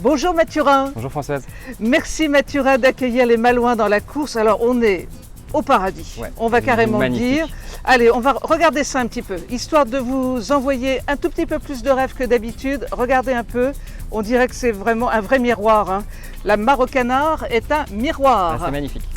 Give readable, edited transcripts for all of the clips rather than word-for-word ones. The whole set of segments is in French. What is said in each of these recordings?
Bonjour Mathurin. Bonjour Françoise. Merci Mathurin d'accueillir les Malouins dans la course. Alors on est au paradis, Ouais, on va carrément magnifique. dire. Allez, on va regarder ça un petit peu, histoire de vous envoyer un tout petit peu plus de rêves que d'habitude. Regardez un peu, on dirait que c'est vraiment un vrai miroir, hein. La Marocanard est un miroir. Ah, c'est magnifique.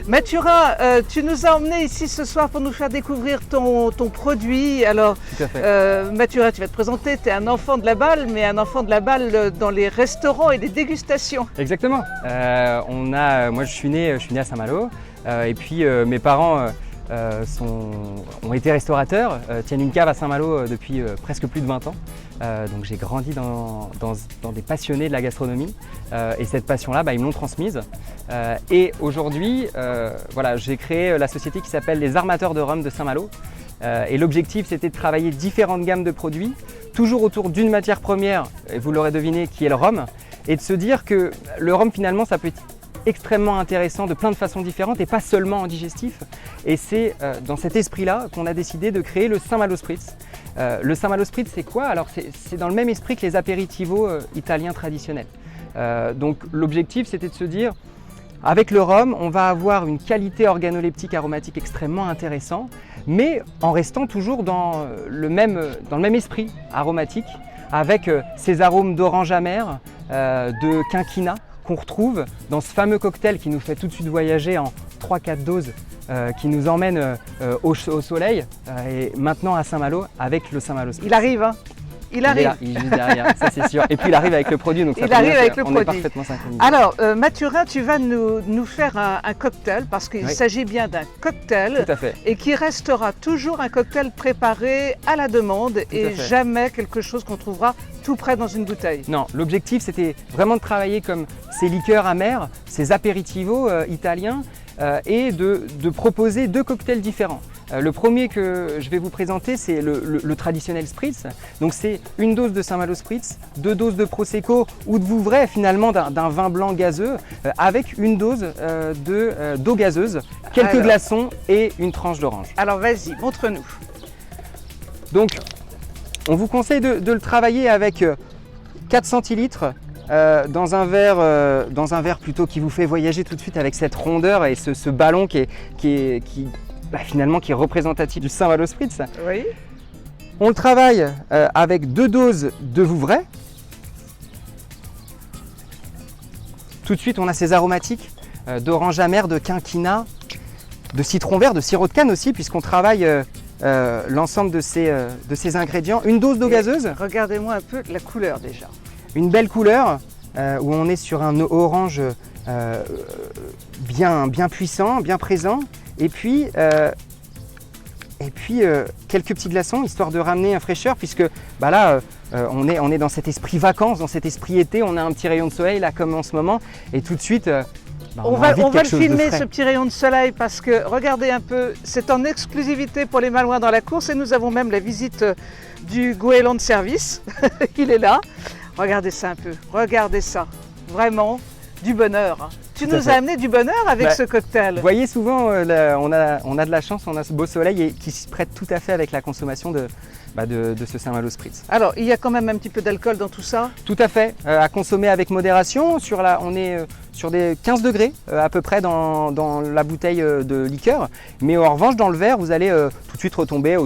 Mathurin, tu nous as emmenés ici ce soir pour nous faire découvrir ton produit. Alors, Tout à fait. Mathurin, tu vas te présenter, tu es un enfant de la balle, mais un enfant de la balle dans les restaurants et les dégustations. Exactement. Moi je suis né à Saint-Malo et puis mes parents ont été restaurateurs, tiennent une cave à Saint-Malo depuis presque plus de 20 ans. Donc j'ai grandi dans des passionnés de la gastronomie et cette passion-là, ils me l'ont transmise. Et aujourd'hui, voilà, j'ai créé la société qui s'appelle les Armateurs de Rhum de Saint-Malo. Et l'objectif, c'était de travailler différentes gammes de produits, toujours autour d'une matière première, et vous l'aurez deviné, qui est le rhum, et de se dire que le rhum, finalement, ça peut être extrêmement intéressant de plein de façons différentes et pas seulement en digestif. Et c'est dans cet esprit-là qu'on a décidé de créer le Saint-Malo Spritz. Le Saint-Malo Spritz, c'est quoi? Alors c'est dans le même esprit que les apéritivos italiens traditionnels. Donc l'objectif, c'était de se dire, avec le rhum, on va avoir une qualité organoleptique aromatique extrêmement intéressante, mais en restant toujours dans le même esprit aromatique, avec ces arômes d'orange amère, de quinquina, qu'on retrouve dans ce fameux cocktail qui nous fait tout de suite voyager en 3-4 doses, qui nous emmène au soleil et maintenant à Saint-Malo avec le Saint-Malo Spritz. Il arrive, hein? Il arrive. Il est juste derrière, ça c'est sûr. Et puis il arrive avec le produit, donc ça Il arrive avec le on est produit. parfaitement synchronisé. Alors, Mathurin, tu vas nous faire un cocktail, parce qu'il Oui. s'agit bien d'un cocktail Tout à fait. et qui restera toujours un cocktail préparé à la demande et fait. jamais quelque chose qu'on trouvera tout près dans une bouteille. Non, l'objectif c'était vraiment de travailler comme ces liqueurs amères, ces apéritivos italiens et de proposer deux cocktails différents. Le premier que je vais vous présenter, c'est le traditionnel Spritz. Donc c'est une dose de Saint-Malo Spritz, 2 doses de Prosecco ou de Vouvray finalement d'un vin blanc gazeux avec une dose d'eau gazeuse, quelques glaçons et une tranche d'orange. Alors vas-y, montre-nous. Donc on vous conseille de le travailler avec 4 centilitres dans un verre plutôt qui vous fait voyager tout de suite avec cette rondeur et ce ballon qui est représentatif du Saint-Malo Spritz. Oui. On le travaille avec 2 doses de Vouvray. Tout de suite, on a ces aromatiques d'orange amère, de quinquina, de citron vert, de sirop de canne aussi, puisqu'on travaille l'ensemble de ces ingrédients. Une dose d'eau gazeuse. Regardez-moi un peu la couleur déjà. Une belle couleur où on est sur un orange bien puissant, bien présent. Et puis quelques petits glaçons, histoire de ramener un fraîcheur, puisque là, on est dans cet esprit vacances, dans cet esprit été, on a un petit rayon de soleil là comme en ce moment, et tout de suite, On va le filmer ce petit rayon de soleil parce que regardez un peu, c'est en exclusivité pour les Malouins dans la course et nous avons même la visite du goéland de service, il est là. Regardez ça un peu, regardez ça, vraiment du bonheur, hein. Tu nous as amené du bonheur avec ce cocktail. Vous voyez souvent, on a de la chance, on a ce beau soleil et qui se prête tout à fait avec la consommation de ce Saint-Malo Spritz. Alors, il y a quand même un petit peu d'alcool dans tout ça? Tout à fait, à consommer avec modération. On est sur des 15 degrés à peu près dans la bouteille de liqueur. Mais en revanche, dans le verre, vous allez tout de suite retomber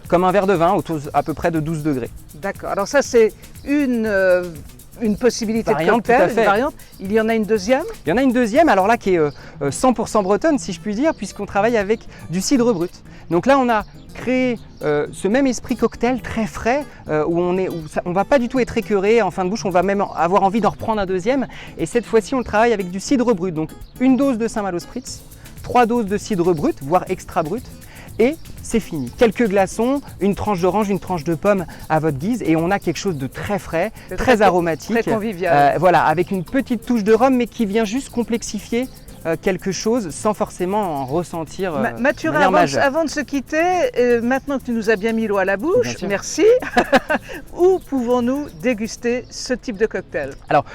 comme un verre de vin, autour à peu près de 12 degrés. D'accord, alors ça c'est une possibilité Variante, de cocktail, tout à fait. une variante. Il y en a une deuxième? Il y en a une deuxième, alors là qui est 100% bretonne si je puis dire, puisqu'on travaille avec du cidre brut. Donc là on a créé ce même esprit cocktail très frais où on ne va pas du tout être écœuré en fin de bouche, on va même avoir envie d'en reprendre un deuxième. Et cette fois-ci on le travaille avec du cidre brut, donc une dose de Saint-Malo Spritz, 3 doses de cidre brut, voire extra brut. Et c'est fini. Quelques glaçons, une tranche d'orange, une tranche de pomme à votre guise et on a quelque chose de très frais, très aromatique. Très convivial. Voilà, avec une petite touche de rhum mais qui vient juste complexifier quelque chose sans forcément en ressentir Mathurin, avant de se quitter, maintenant que tu nous as bien mis l'eau à la bouche, merci, où pouvons-nous déguster ce type de cocktail? Alors,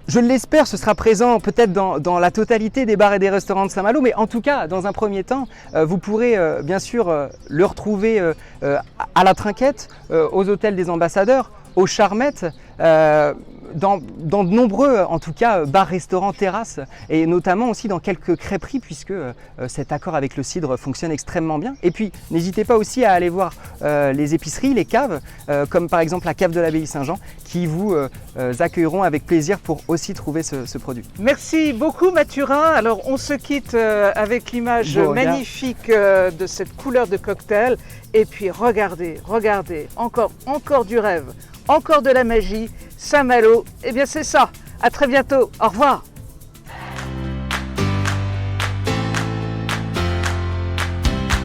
je l'espère, ce sera présent peut-être dans la totalité des bars et des restaurants de Saint-Malo, mais en tout cas, dans un premier temps, vous pourrez bien sûr le retrouver à la Trinquette, aux hôtels des Ambassadeurs, aux Charmettes, dans de nombreux, en tout cas, bars, restaurants, terrasses, et notamment aussi dans quelques crêperies, puisque cet accord avec le cidre fonctionne extrêmement bien. Et puis, n'hésitez pas aussi à aller voir les épiceries, les caves, comme par exemple la cave de l'Abbaye Saint-Jean, qui vous accueilleront avec plaisir pour aussi trouver ce produit. Merci beaucoup Mathurin. Alors on se quitte avec l'image magnifique de cette couleur de cocktail. Et puis regardez, encore du rêve, encore de la magie. Saint-Malo, eh bien c'est ça. À très bientôt. Au revoir.